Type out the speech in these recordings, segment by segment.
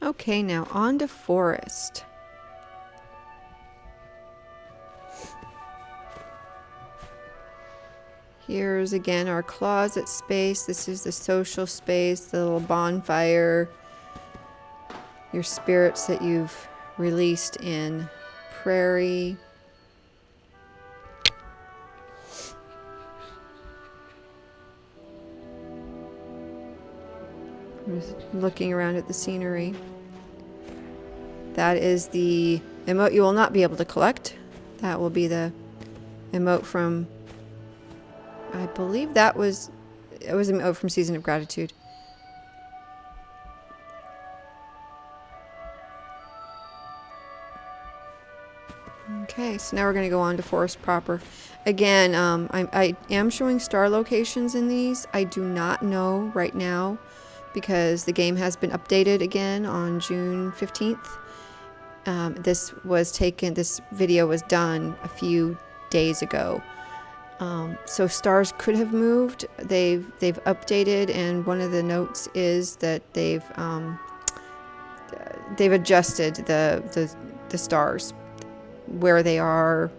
Okay, now on to forest. Here's again our closet space. This is the social space, the little bonfire. Your spirits that you've released in prairie. Just looking around at the scenery. That is the emote you will not be able to collect. That will be the emote from, I believe it was an emote from Season of Gratitude. Okay, so now we're going to go on to forest proper. Again, I am showing star locations in these. I do not know right now because the game has been updated again on June 15th. This video was done a few days ago. So stars could have moved. They've updated, and one of the notes is that they've adjusted the stars, where they are,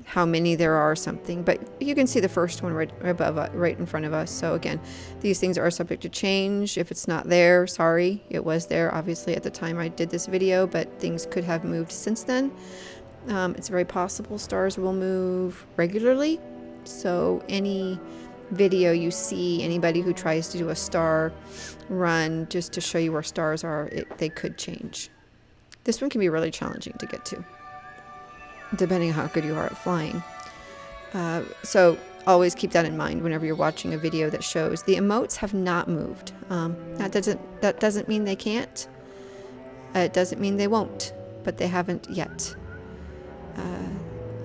how many there are, something. But you can see the first one right above, right in front of us. So again, these things are subject to change. If it's not there, sorry, it was there obviously at the time I did this video, but things could have moved since then. It's very possible stars will move regularly. So any video you see, anybody who tries to do a star run just to show you where stars are, they could change. This one can be really challenging to get to, depending on how good you are at flying. So always keep that in mind whenever you're watching a video that shows the emotes have not moved. That doesn't mean they can't. It doesn't mean they won't, but they haven't yet.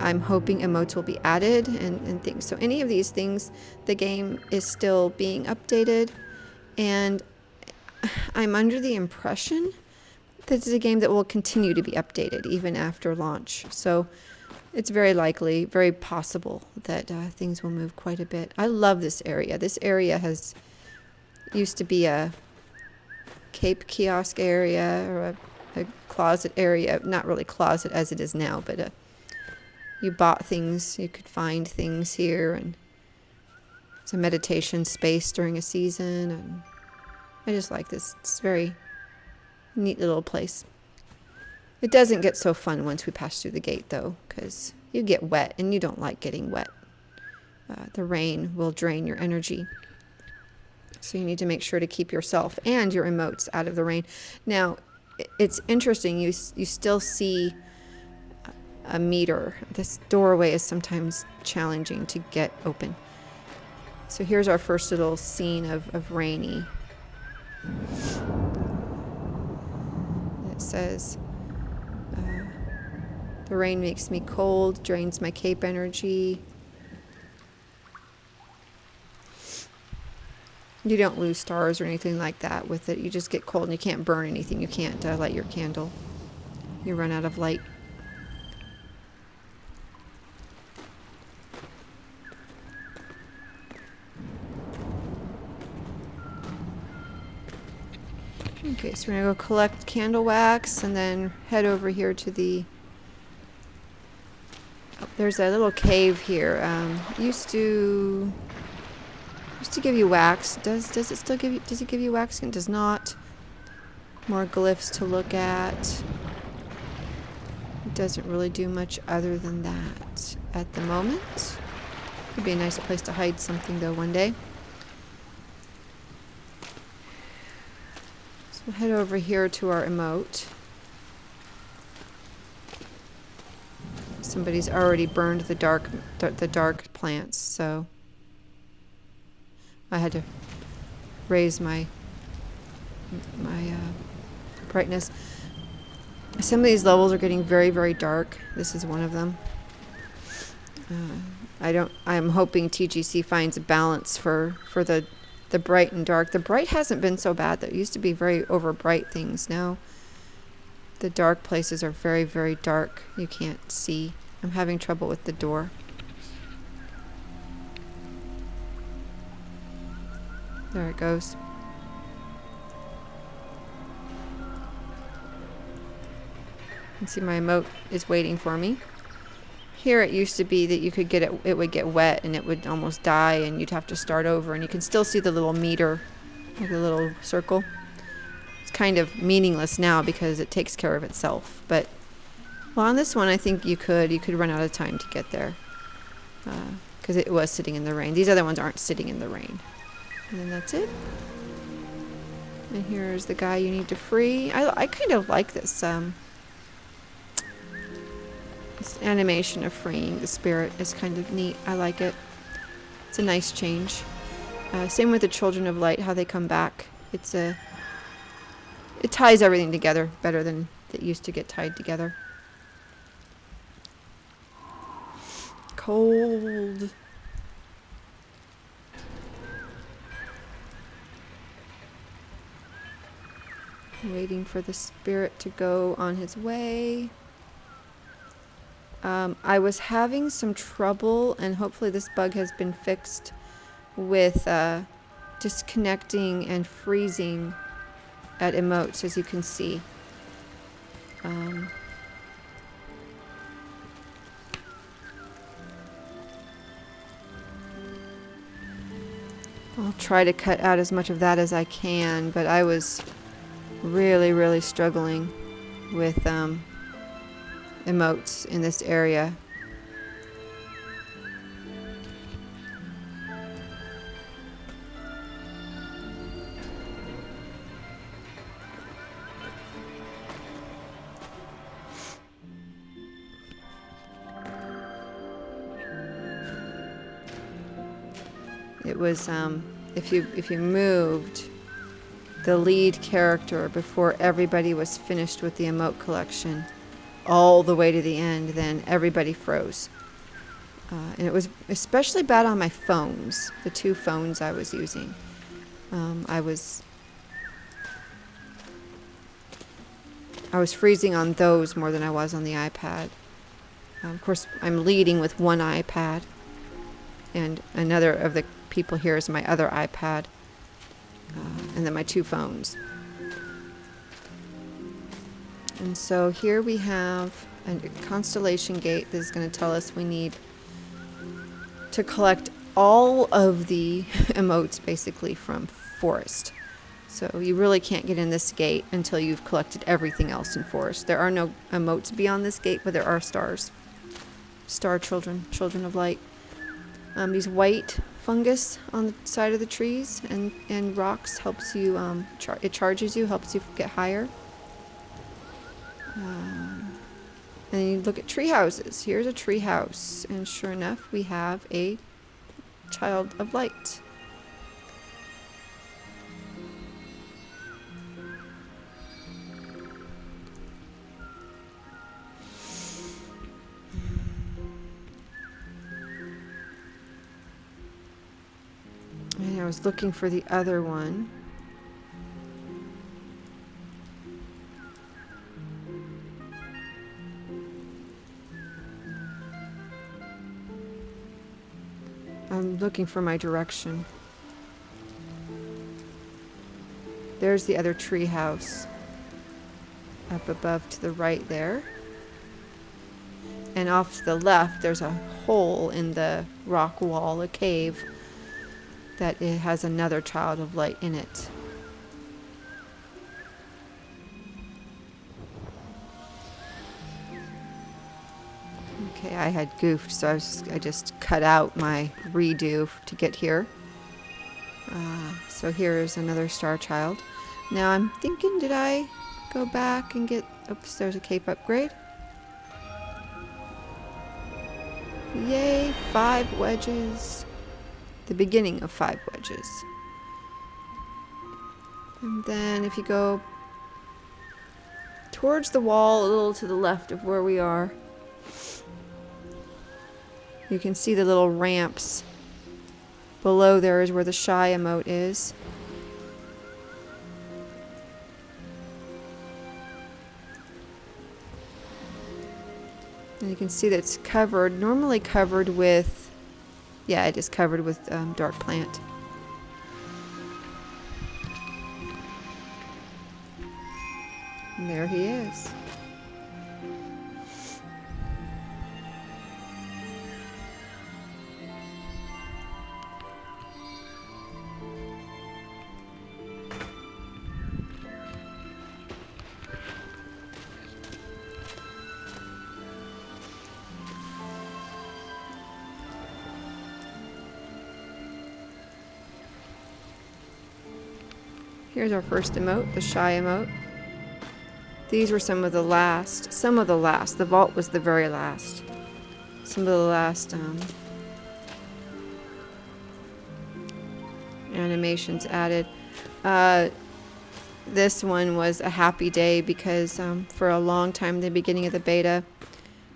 I'm hoping emotes will be added and things. So any of these things, the game is still being updated, and I'm under the impression this is a game that will continue to be updated even after launch. So it's very likely, very possible that things will move quite a bit. I love this area. This area used to be a Cape kiosk area or a closet area. Not really closet as it is now, but you bought things, you could find things here, and it's a meditation space during a season. And I just like this. It's a very neat little place. It doesn't get so fun once we pass through the gate, though, because you get wet, and you don't like getting wet. The rain will drain your energy. So you need to make sure to keep yourself and your emotes out of the rain. Now, it's interesting. You still see a meter. This doorway is sometimes challenging to get open. So here's our first little scene of rainy. It says, the rain makes me cold, drains my cape energy. You don't lose stars or anything like that with it. You just get cold and you can't burn anything. You can't light your candle. You run out of light. Okay, so we're going to go collect candle wax and then head over here to the... Oh, there's a little cave here. Used to give you wax. Does it still give you... Does it give you wax? It does not. More glyphs to look at. It doesn't really do much other than that at the moment. Could be a nice place to hide something, though, one day. We'll head over here to our emote. Somebody's already burned the dark plants, so I had to raise my brightness. Some of these levels are getting very, very dark. This is one of them. I'm hoping TGC finds a balance for the bright and dark. The bright hasn't been so bad. There used to be very over bright things. Now the dark places are very, very dark. You can't see. I'm having trouble with the door. There it goes. You can see my emote is waiting for me. Here it used to be that you could get it, it would get wet and it would almost die and you'd have to start over, and you can still see the little meter, like the little circle. It's kind of meaningless now because it takes care of itself. But well, on this one I think you could run out of time to get there because it was sitting in the rain. These other ones aren't sitting in the rain. And then that's it. And here's the guy you need to free. I kind of like this this animation of freeing the spirit is kind of neat. I like it. It's a nice change. Same with the Children of Light, how they come back. It ties everything together better than it used to get tied together. Cold. Waiting for the spirit to go on his way. I was having some trouble, and hopefully this bug has been fixed, with disconnecting and freezing at emotes, as you can see. I'll try to cut out as much of that as I can, but I was really struggling with emotes in this area. It was if you moved the lead character before everybody was finished with the emote collection all the way to the end, then everybody froze. And it was especially bad on my phones, the two phones I was using. I was freezing on those more than I was on the iPad. Of course, I'm leading with one iPad, and another of the people here is my other iPad, and then my two phones. And so here we have a Constellation gate that is going to tell us we need to collect all of the emotes basically from Forest. So you really can't get in this gate until you've collected everything else in Forest. There are no emotes beyond this gate, but there are stars. Star children, Children of Light. These white fungus on the side of the trees and rocks helps you, it charges you, helps you get higher. And you look at tree houses. Here's a tree house, and sure enough, we have a Child of Light. And I was looking for the other one. I'm looking for my direction. There's the other tree house up above to the right there. And off to the left, there's a hole in the rock wall, a cave, that it has another Child of Light in it. Okay, I had goofed, so I just cut out my redo to get here. So here's another Star Child. Now I'm thinking, did I go back and get... Oops, there's a cape upgrade. Yay, 5 wedges. The beginning of 5 wedges. And then if you go towards the wall, a little to the left of where we are, you can see the little ramps. Below there is where the shy emote is. And you can see that it's covered, normally covered with, yeah, it is covered with dark plant. And there he is. Here's our first emote, the shy emote. These were some of the last. The vault was the very last. Some of the last animations added. This one was a happy day because for a long time in the beginning of the beta,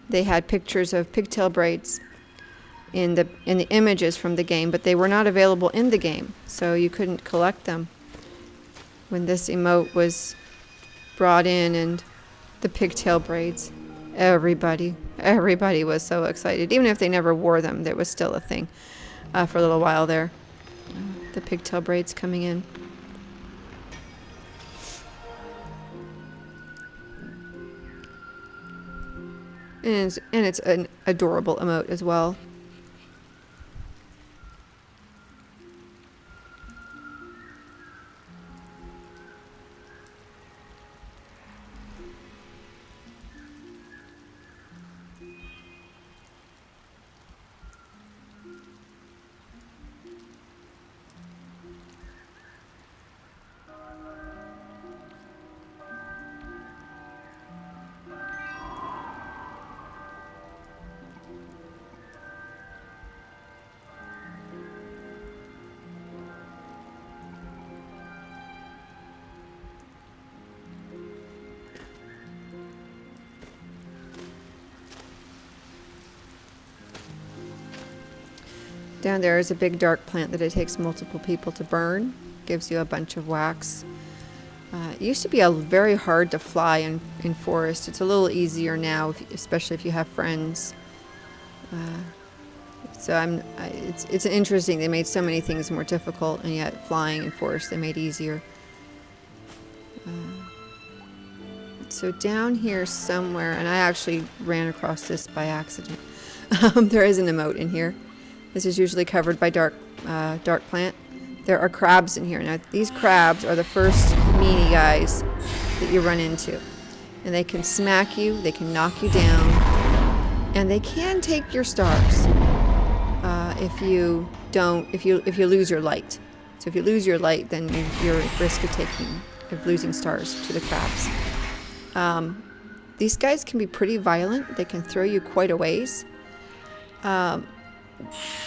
they had pictures of pigtail braids in the images from the game, but they were not available in the game, so you couldn't collect them. When this emote was brought in and the pigtail braids, everybody was so excited. Even if they never wore them, there was still a thing for a little while there. The pigtail braids coming in. And it's an adorable emote as well. Down there is a big dark plant that it takes multiple people to burn. Gives you a bunch of wax. It used to be very hard to fly in forest. It's a little easier now, especially if you have friends. So it's interesting. They made so many things more difficult, and yet flying in forest they made easier. So down here somewhere, and I actually ran across this by accident. There is an emote in here. This is usually covered by dark plant. There are crabs in here. Now, these crabs are the first meanie guys that you run into. And they can smack you, they can knock you down, and they can take your stars if you lose your light. So if you lose your light, then you're at risk of losing stars to the crabs. These guys can be pretty violent. They can throw you quite a ways.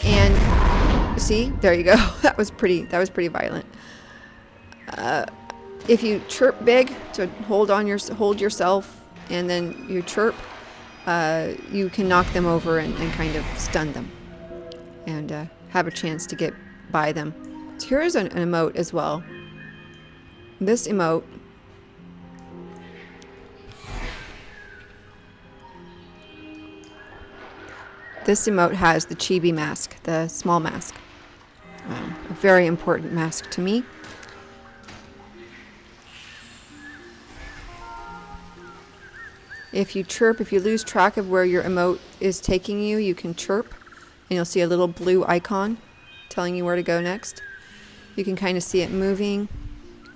And see, there you go. That was pretty violent. If you chirp big, so hold yourself, and then you chirp, you can knock them over and kind of stun them, and have a chance to get by them. So here is an emote as well. This emote has the chibi mask, the small mask. A very important mask to me. If you chirp, if you lose track of where your emote is taking you, you can chirp, and you'll see a little blue icon telling you where to go next. You can kind of see it moving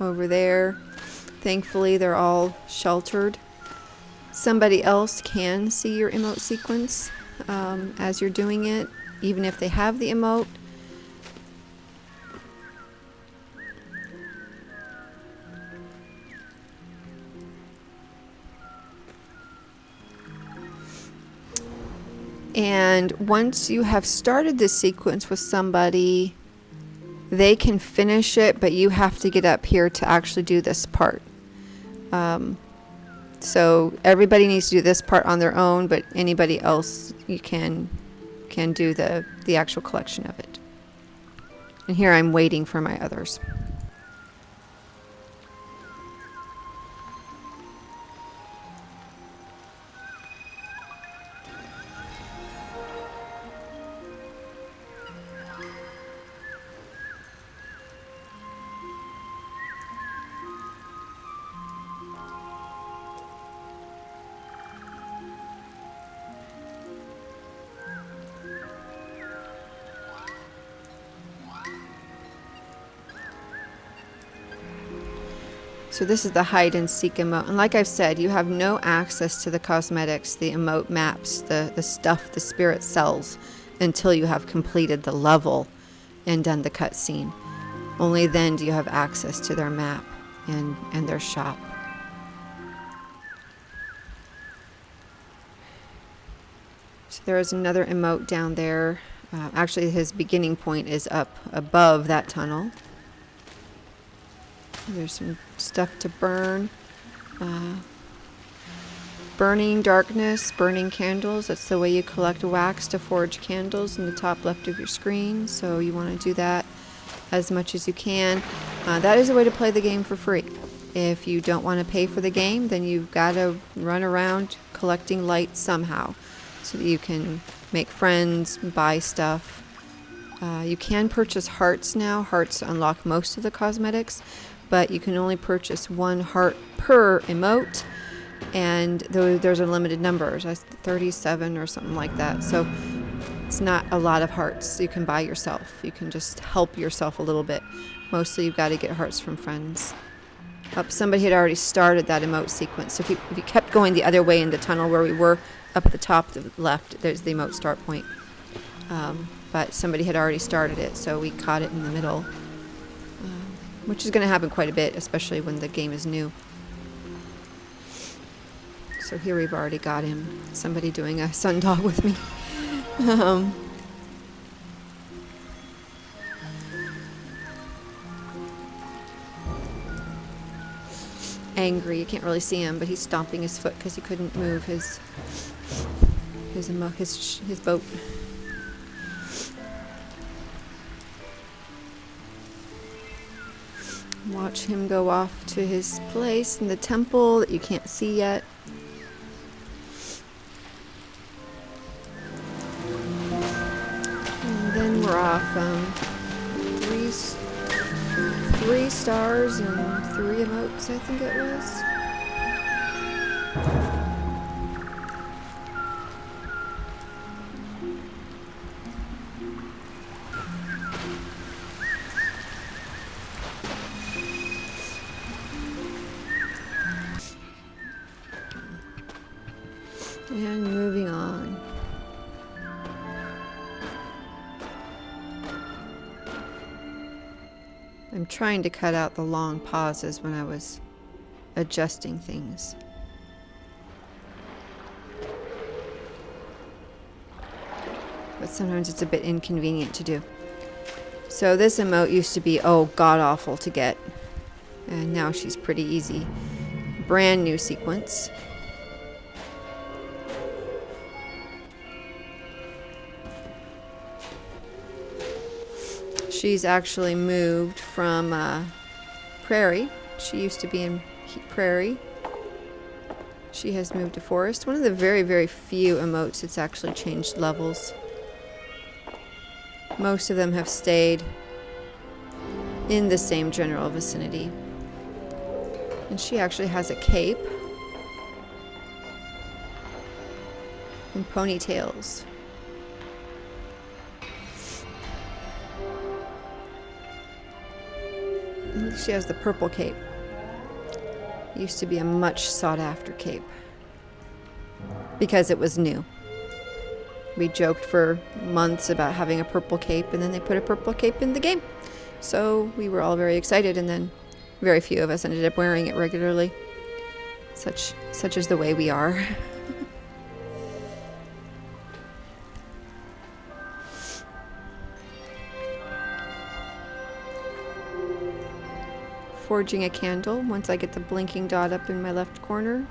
over there. Thankfully, they're all sheltered. Somebody else can see your emote sequence as you're doing it, even if they have the emote. And once you have started this sequence with somebody, they can finish it, but you have to get up here to actually do this part. So everybody needs to do this part on their own, but anybody else you can do the actual collection of it. And here I'm waiting for my others. So this is the hide and seek emote. And like I've said, you have no access to the cosmetics, the emote maps, the stuff the spirit sells until you have completed the level and done the cutscene. Only then do you have access to their map and their shop. So there is another emote down there. Actually, his beginning point is up above that tunnel. There's some stuff to burn. Burning darkness, burning candles. That's the way you collect wax to forge candles in the top left of your screen. So you want to do that as much as you can. That is a way to play the game for free. If you don't want to pay for the game, then you've got to run around collecting light somehow so that you can make friends, buy stuff. You can purchase hearts now. Hearts unlock most of the cosmetics, but you can only purchase 1 heart per emote, and there's a limited number, 37 or something like that. So it's not a lot of hearts you can buy yourself. You can just help yourself a little bit. Mostly you've got to get hearts from friends. Somebody had already started that emote sequence. So if you kept going the other way in the tunnel where we were, up at the top to the left, there's the emote start point. But somebody had already started it, so we caught it in the middle. Which is going to happen quite a bit, especially when the game is new. So here we've already got him. Somebody doing a sundog with me. Angry. You can't really see him, but he's stomping his foot because he couldn't move his boat. Watch him go off to his place in the temple that you can't see yet. And then we're off. 3 stars and 3 emotes, I think it was. And moving on. I'm trying to cut out the long pauses when I was adjusting things. But sometimes it's a bit inconvenient to do. So this emote used to be, god-awful to get. And now she's pretty easy. Brand new sequence. She's actually moved from Prairie. She used to be in Prairie. She has moved to Forest. One of the very, very few emotes that's actually changed levels. Most of them have stayed in the same general vicinity. And she actually has a cape and ponytails. She has the purple cape. It used to be a much sought after cape because it was new. We joked for months about having a purple cape, and then they put a purple cape in the game. So we were all very excited, and then very few of us ended up wearing it regularly. Such is the way we are. Forging a candle once I get the blinking dot up in my left corner.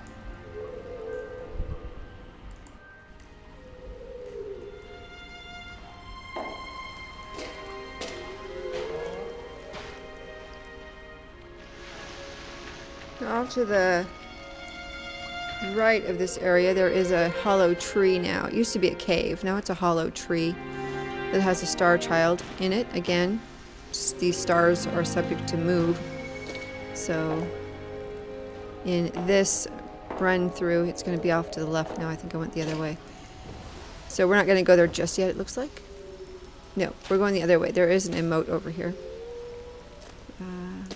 Off to the right of this area there is a hollow tree now. It used to be a cave, now it's a hollow tree that has a star child in it. Again, these stars are subject to move. So in this run through, it's going to be off to the left now. I think I went the other way. So we're not going to go there just yet, it looks like. No, we're going the other way. There is an emote over here.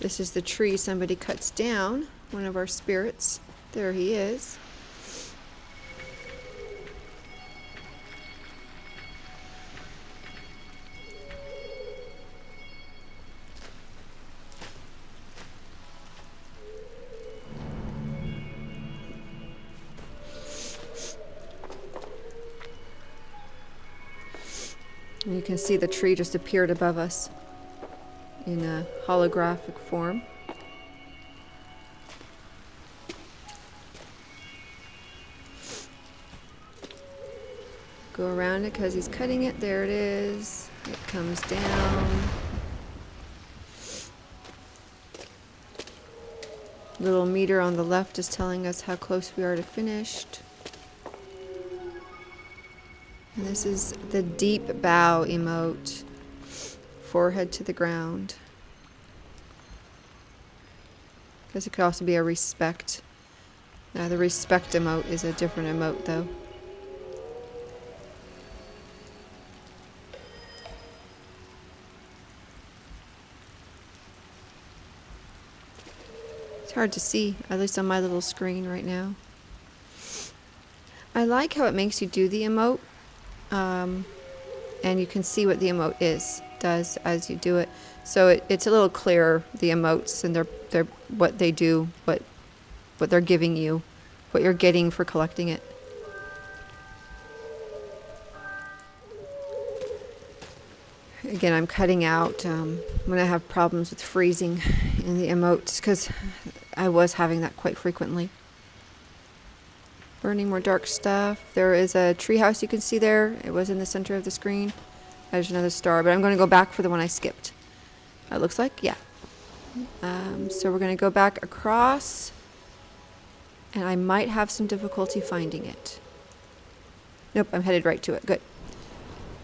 This is the tree somebody cuts down. One of our spirits. There he is. And you can see the tree just appeared above us in a holographic form. Go around it because he's cutting it. There it is. It comes down. Little meter on the left is telling us how close we are to finished. And this is the deep bow emote. Forehead to the ground. Guess it could also be a respect. The respect emote is a different emote though. It's hard to see, at least on my little screen right now. I like how it makes you do the emote, and you can see what the emote does as you do it. So it's a little clearer, the emotes, and they're what they do, what they're giving you, what you're getting for collecting it. Again, I'm cutting out when I have problems with freezing in the emotes, because I was having that quite frequently. Burning more dark stuff. There is a treehouse you can see there. It was in the center of the screen. There's another star, but I'm going to go back for the one I skipped. It looks like, yeah. So we're going to go back across, and I might have some difficulty finding it. Nope, I'm headed right to it. Good.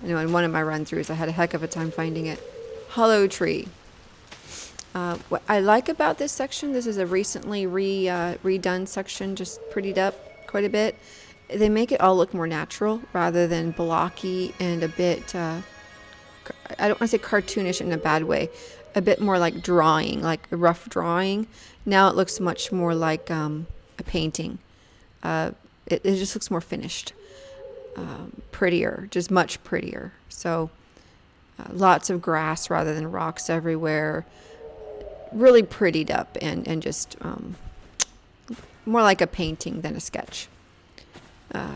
I know in one of my run-throughs I had a heck of a time finding it. Hollow tree. What I like about this section, this is a recently redone section, just prettied up quite a bit. They make it all look more natural rather than blocky and a bit, I don't want to say cartoonish in a bad way, a bit more like drawing, like a rough drawing. Now it looks much more like a painting. It just looks more finished, prettier, just much prettier. So lots of grass rather than rocks everywhere. Really prettied up and just more like a painting than a sketch.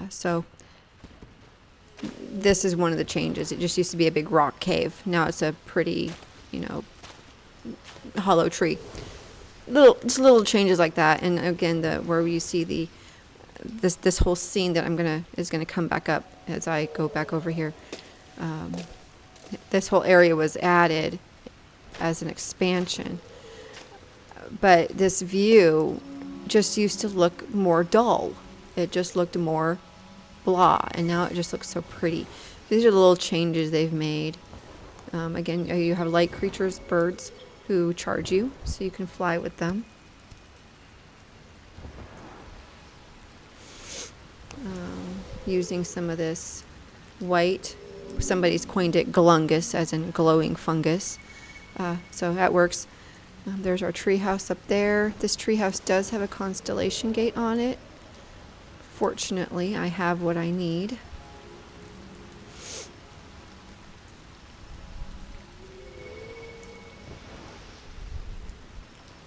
So this is one of the changes. It just used to be a big rock cave. Now it's a pretty, hollow tree. Little changes like that. And again, where you see this whole scene that is gonna come back up as I go back over here. This whole area was added as an expansion. But this view just used to look more dull. It just looked more blah, and now it just looks so pretty. These are the little changes they've made. Again, you have light creatures, birds, who charge you, so you can fly with them. Using some of this white, somebody's coined it glungus, as in glowing fungus. So that works. There's our treehouse up there. This treehouse does have a constellation gate on it. Fortunately, I have what I need.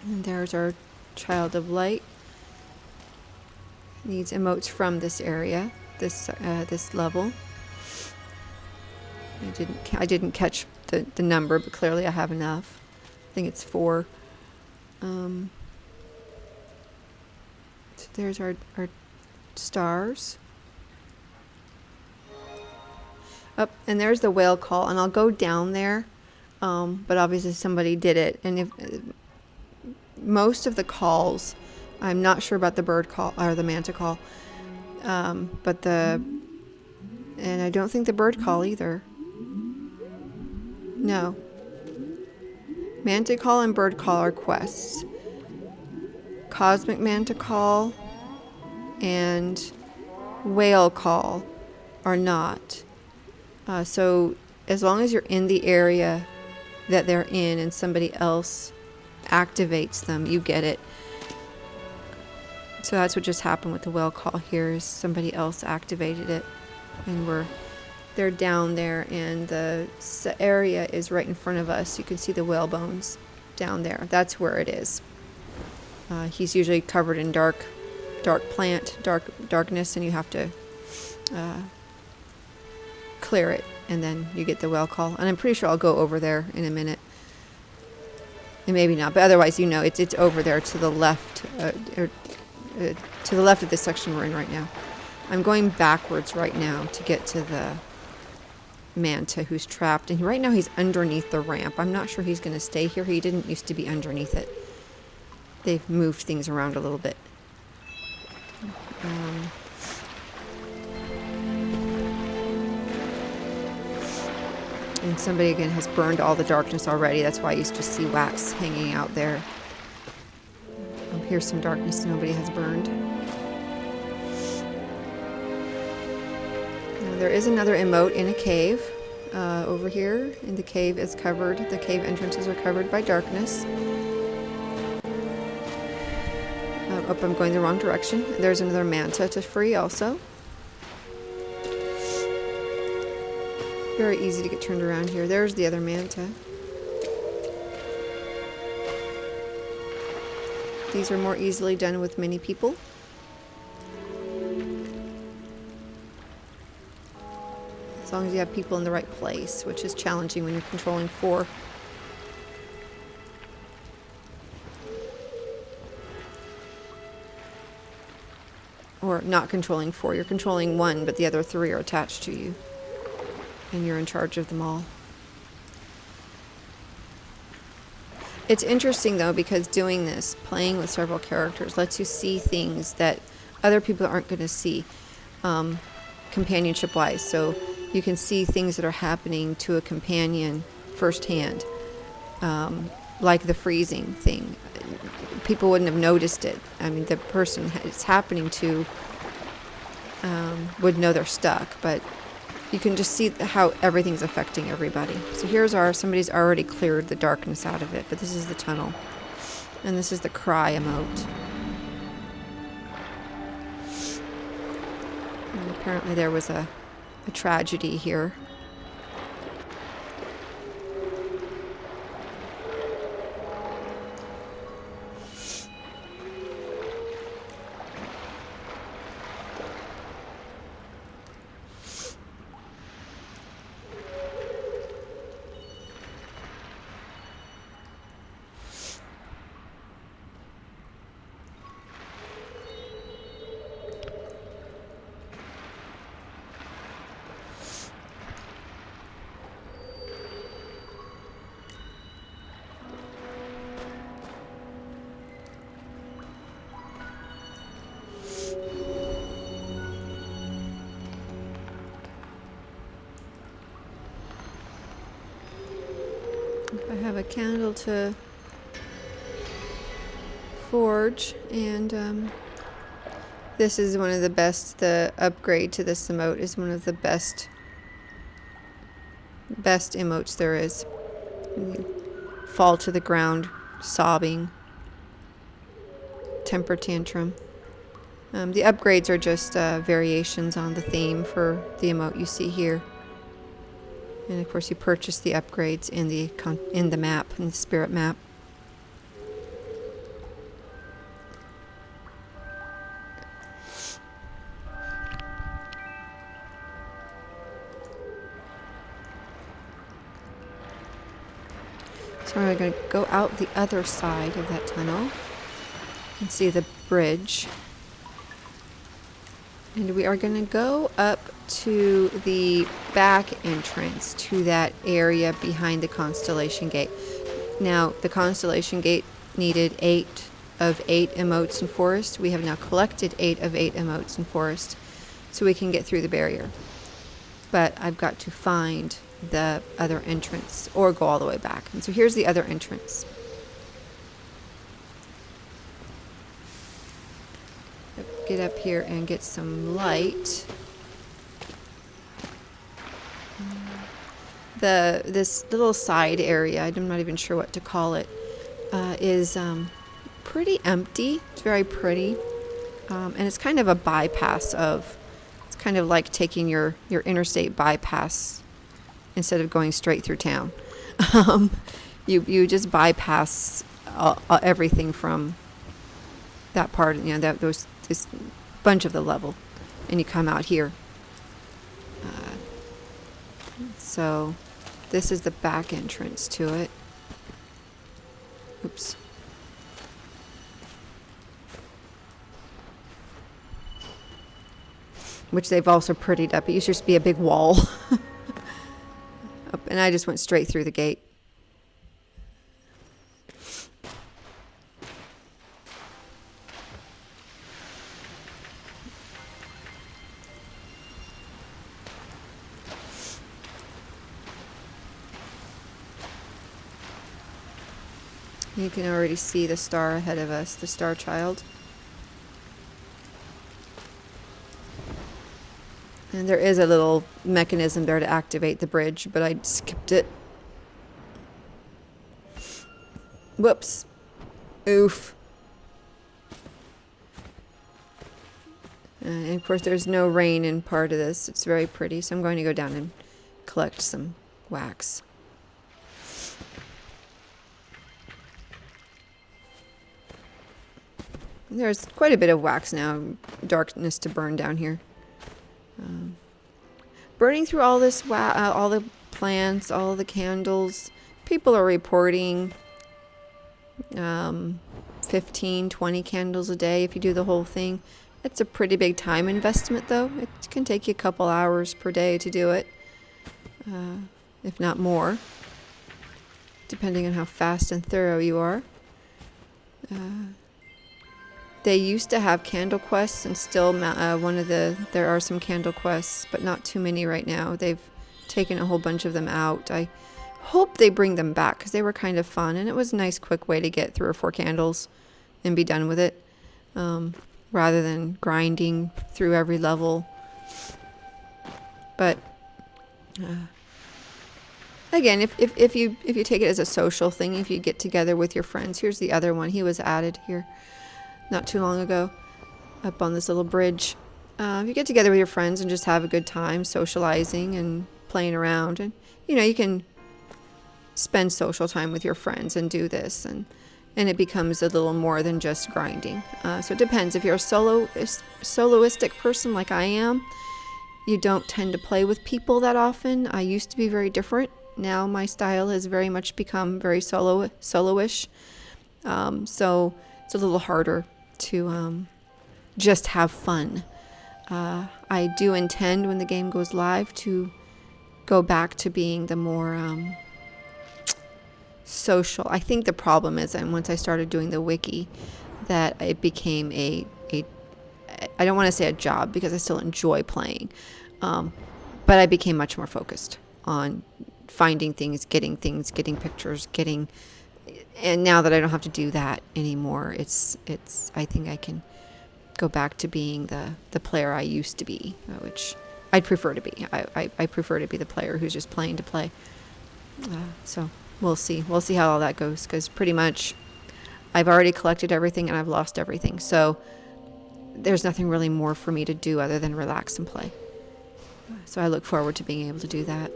And there's our child of light. Needs emotes from this area, this level. I didn't catch the number, but clearly I have enough. I think it's 4. So there's our stars. And there's the whale call, and I'll go down there, but obviously somebody did it. And if most of the calls, I'm not sure about the bird call or the manta call, and I don't think the bird call either. No. Manta call and bird call are quests. Cosmic manta call and whale call are not. So as long as you're in the area that they're in and somebody else activates them, you get it. So that's what just happened with the whale call here, is somebody else activated it, and they're down there, and the area is right in front of us. You can see the whale bones down there. That's where it is. He's usually covered in dark darkness, and you have to clear it and then you get the whale call. And I'm pretty sure I'll go over there in a minute. And maybe not, but otherwise, you know, it's over there to the left, to the left of this section we're in right now. I'm going backwards right now to get to the Manta who's trapped, and right now he's underneath the ramp. I'm not sure he's going to stay here. He didn't used to be underneath it. They've moved things around a little bit. And somebody again has burned all the darkness already. That's why you used to see wax hanging out there. Here's some darkness nobody has burned. Now, there is another emote in a cave over here, and the cave is covered. The cave entrances are covered by darkness. Oh, I'm going the wrong direction. There's another Manta to free also. Very easy to get turned around here. There's the other Manta. These are more easily done with many people. As long as you have people in the right place, which is challenging when you're controlling 4. Or not controlling 4. You're controlling 1, but the other 3 are attached to you. And you're in charge of them all. It's interesting though, because doing this, playing with several characters, lets you see things that other people aren't going to see, companionship wise. So you can see things that are happening to a companion firsthand, like the freezing thing. People wouldn't have noticed it. I mean, the person it's happening to would know they're stuck, but you can just see how everything's affecting everybody. So here's somebody's already cleared the darkness out of it, but this is the tunnel. And this is the cry emote. And apparently there was a tragedy here. I have a candle to forge, and this is one of the best. The upgrade to this emote is one of the best emotes there is. You fall to the ground, sobbing, temper tantrum. The upgrades are just variations on the theme for the emote you see here. And of course you purchase the upgrades in the map, in the spirit map. So we're going to go out the other side of that tunnel. You can see the bridge. And we are going to go up to the back entrance to that area behind the Constellation Gate. Now, the Constellation Gate needed 8 of 8 emotes in forest. We have now collected 8 of 8 emotes in forest, so we can get through the barrier. But I've got to find the other entrance, or go all the way back. And so here's the other entrance. Get up here and get some light. This little side area, I'm not even sure what to call it, is pretty empty. It's very pretty, and it's kind of a bypass of. It's kind of like taking your interstate bypass instead of going straight through town. You just bypass everything from that part. You know, this bunch of the level, and you come out here. So this is the back entrance to it. Oops. Which they've also prettied up. It used to just be a big wall. And I just went straight through the gate. You can already see the star ahead of us, the star child. And there is a little mechanism there to activate the bridge, but I skipped it. Whoops. Oof. And of course there's no rain in part of this. It's very pretty, so I'm going to go down and collect some wax. There's quite a bit of wax now, darkness to burn down here. Burning through all this all the plants, all the candles. People are reporting 15, 20 candles a day if you do the whole thing. It's a pretty big time investment, though. It can take you a couple hours per day to do it, if not more, depending on how fast and thorough you are. They used to have candle quests, and still there are some candle quests, but not too many right now. They've taken a whole bunch of them out. I hope they bring them back because they were kind of fun, and it was a nice quick way to get 3 or 4 candles and be done with it, rather than grinding through every level. But again, if you take it as a social thing, if you get together with your friends, here's the other one. He was added here not too long ago, up on this little bridge. If you get together with your friends and just have a good time socializing and playing around, and you can spend social time with your friends and do this, and it becomes a little more than just grinding. So it depends. If you're a soloistic person like I am, you don't tend to play with people that often. I used to be very different. Now my style has very much become very solo-ish. So it's a little harder to just have fun. I do intend, when the game goes live, to go back to being the more social. I think the problem is, and once I started doing the wiki, that it became I don't want to say a job because I still enjoy playing, but I became much more focused on finding things, getting pictures, and now that I don't have to do that anymore, I think I can go back to being the player I used to be, which I'd prefer to be. I prefer to be the player who's just playing to play. So we'll see how all that goes, because pretty much I've already collected everything and I've lost everything. So there's nothing really more for me to do other than relax and play. So I look forward to being able to do that.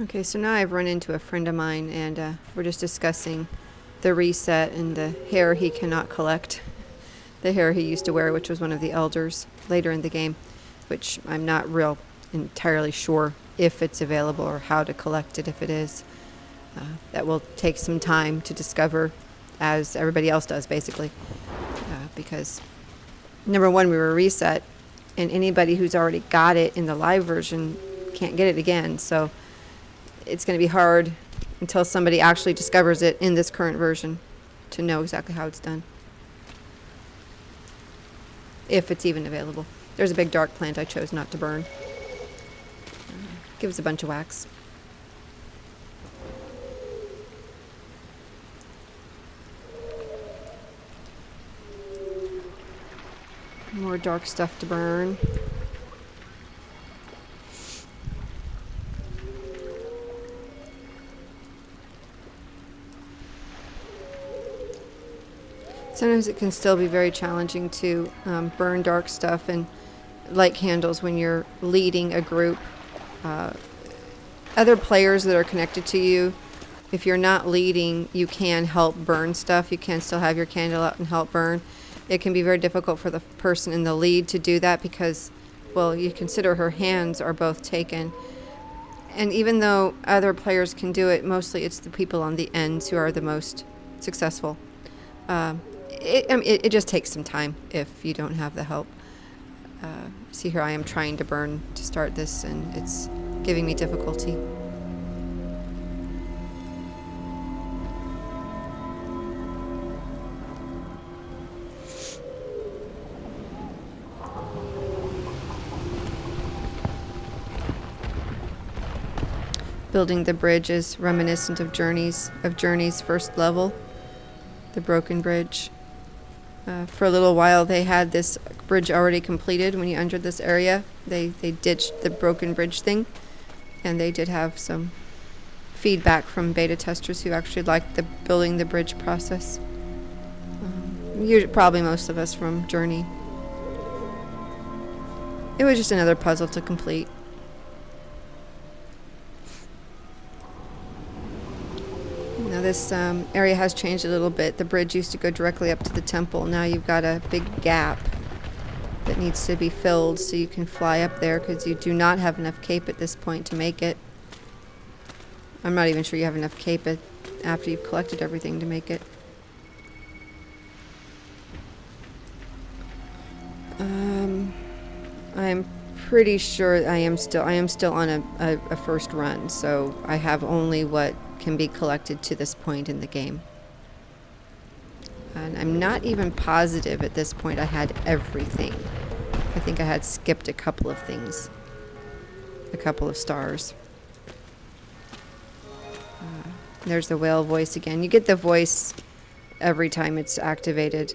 Okay, so now I've run into a friend of mine, and we're just discussing the reset and the hair he cannot collect. The hair he used to wear, which was one of the elders later in the game, which I'm not entirely sure if it's available or how to collect it if it is. That will take some time to discover, as everybody else does, basically. Because, number one, we were reset, and anybody who's already got it in the live version can't get it again, so it's going to be hard until somebody actually discovers it in this current version to know exactly how it's done. If it's even available. There's a big dark plant I chose not to burn. Gives a bunch of wax. More dark stuff to burn. Sometimes it can still be very challenging to burn dark stuff and light candles when you're leading a group. Other players that are connected to you, if you're not leading, you can help burn stuff. You can still have your candle out and help burn. It can be very difficult for the person in the lead to do that because well, you consider her hands are both taken. And even though other players can do it, mostly it's the people on the ends who are the most successful. It just takes some time if you don't have the help. See here, I am trying to burn to start this, and it's giving me difficulty. Building the bridge is reminiscent of Journey's first level, the broken bridge. For a little while, they had this bridge already completed. When you entered this area, they ditched the broken bridge thing, and they did have some feedback from beta testers who actually liked the building the bridge process. Probably most of us from Journey. It was just another puzzle to complete. Now this area has changed a little bit. The bridge used to go directly up to the temple. Now you've got a big gap that needs to be filled so you can fly up there, because you do not have enough cape at this point to make it. I'm not even sure you have enough cape after you've collected everything to make it. I'm pretty sure I am still on a first run, so I have only what can be collected to this point in the game. And I'm not even positive at this point I had everything. I think I had skipped a couple of things. A couple of stars. There's the whale voice again. You get the voice every time it's activated.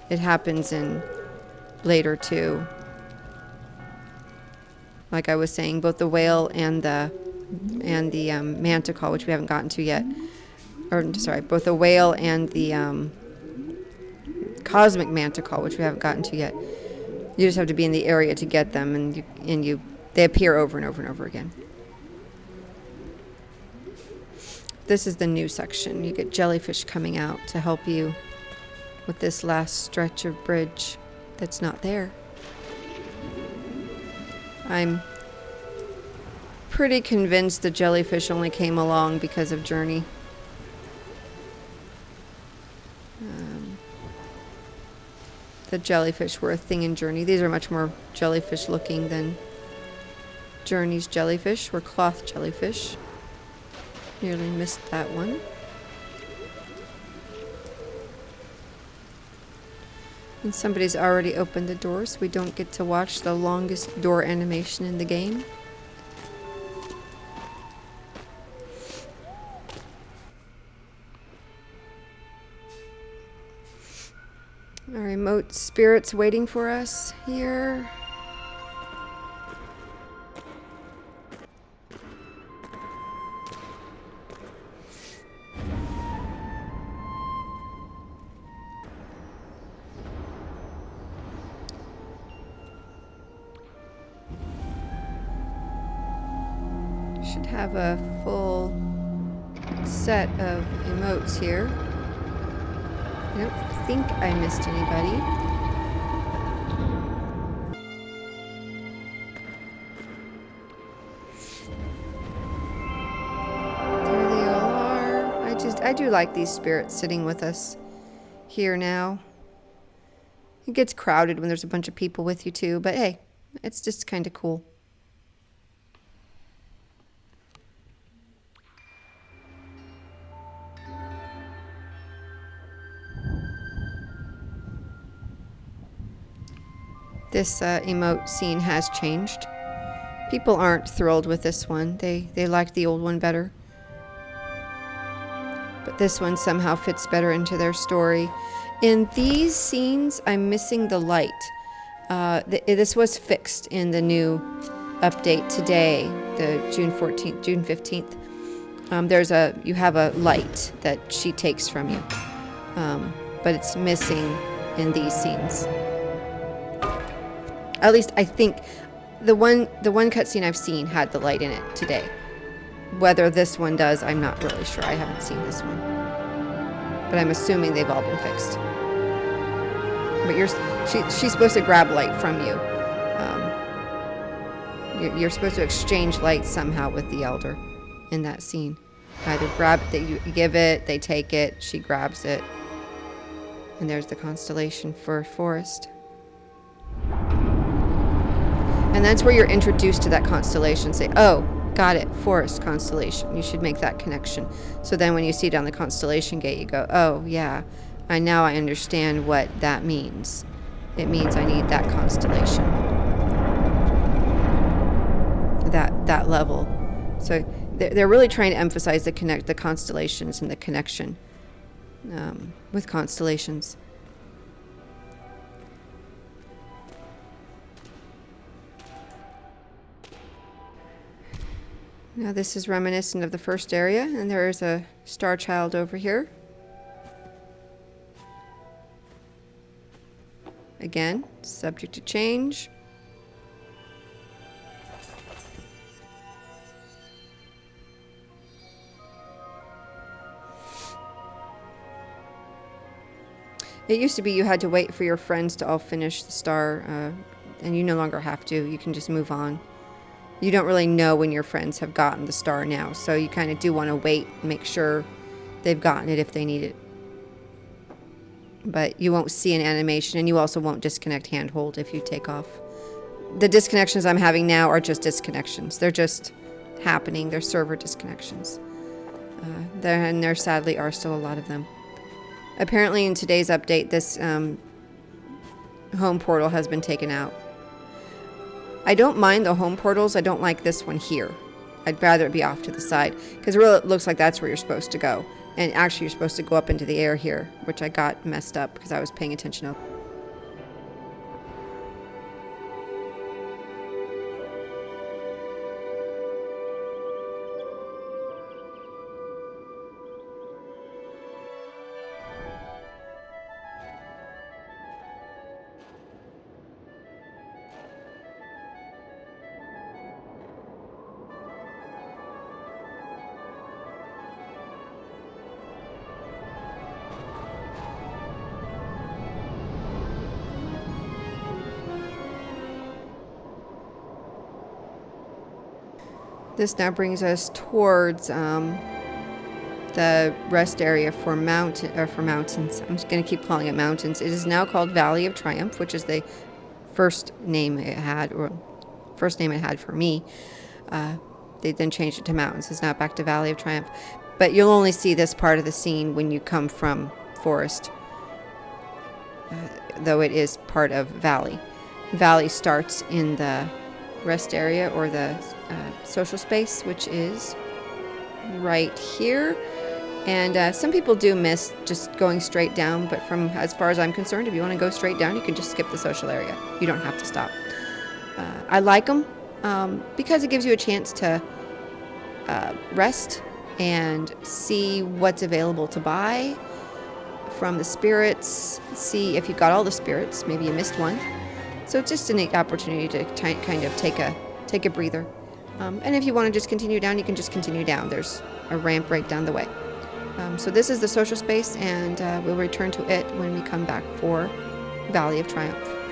It happens in later too. Like I was saying, both the whale and the Manta call, which we haven't gotten to yet. Or, sorry, both the whale and the cosmic Manta call, which we haven't gotten to yet. You just have to be in the area to get them, and they appear over and over and over again. This is the new section. You get jellyfish coming out to help you with this last stretch of bridge that's not there. I'm pretty convinced the jellyfish only came along because of Journey. The jellyfish were a thing in Journey. These are much more jellyfish looking than Journey's jellyfish, were cloth jellyfish. Nearly missed that one. And somebody's already opened the door, so we don't get to watch the longest door animation in the game. Our remote spirit's waiting for us here. Should have a full set of emotes here. I don't think I missed anybody. There they all are. I do like these spirits sitting with us here now. It gets crowded when there's a bunch of people with you too, but hey, it's just kind of cool. This emote scene has changed. People aren't thrilled with this one. They liked the old one better. But this one somehow fits better into their story. In these scenes, I'm missing the light. This was fixed in the new update today, the June 15th. You have a light that she takes from you. But it's missing in these scenes. At least I think the one cutscene I've seen had the light in it today. Whether this one does, I'm not really sure. I haven't seen this one. But I'm assuming they've all been fixed. But she's supposed to grab light from you. You're supposed to exchange light somehow with the elder in that scene. Either grab it, you give it, they take it, she grabs it. And there's the constellation for forest. And that's where you're introduced to that constellation. Say, oh, got it, forest constellation. You should make that connection. So then when you see it on the constellation gate, you go, oh, yeah, now I understand what that means. It means I need that constellation. That level. So they're really trying to emphasize the constellations and the connection with constellations. Now this is reminiscent of the first area, and there is a star child over here. Again, subject to change. It used to be you had to wait for your friends to all finish the star, and you no longer have to. You can just move on. You don't really know when your friends have gotten the star now, so you kind of do want to wait and make sure they've gotten it if they need it. But you won't see an animation, and you also won't disconnect handhold if you take off. The disconnections I'm having now are just disconnections. They're just happening. They're server disconnections. There sadly are still a lot of them. Apparently in today's update, this home portal has been taken out. I don't mind the home portals. I don't like this one here. I'd rather it be off to the side, because really it looks like that's where you're supposed to go. And actually you're supposed to go up into the air here, which I got messed up because I was paying attention up. This now brings us towards the rest area for mountains. I'm just going to keep calling it mountains. It is now called Valley of Triumph, which is the first name it had for me. They then changed it to mountains. It's now back to Valley of Triumph. But you'll only see this part of the scene when you come from forest, though it is part of Valley. Valley starts in the rest area or the social space, which is right here. And some people do miss just going straight down, but from as far as I'm concerned, if you want to go straight down, you can just skip the social area. You don't have to stop. I like them because it gives you a chance to rest and see what's available to buy from the spirits, see if you've got all the spirits. Maybe you missed one. So it's just a neat opportunity to kind of take a breather. And if you want to just continue down, you can just continue down. There's a ramp right down the way. So this is the social space, and we'll return to it when we come back for Valley of Triumph.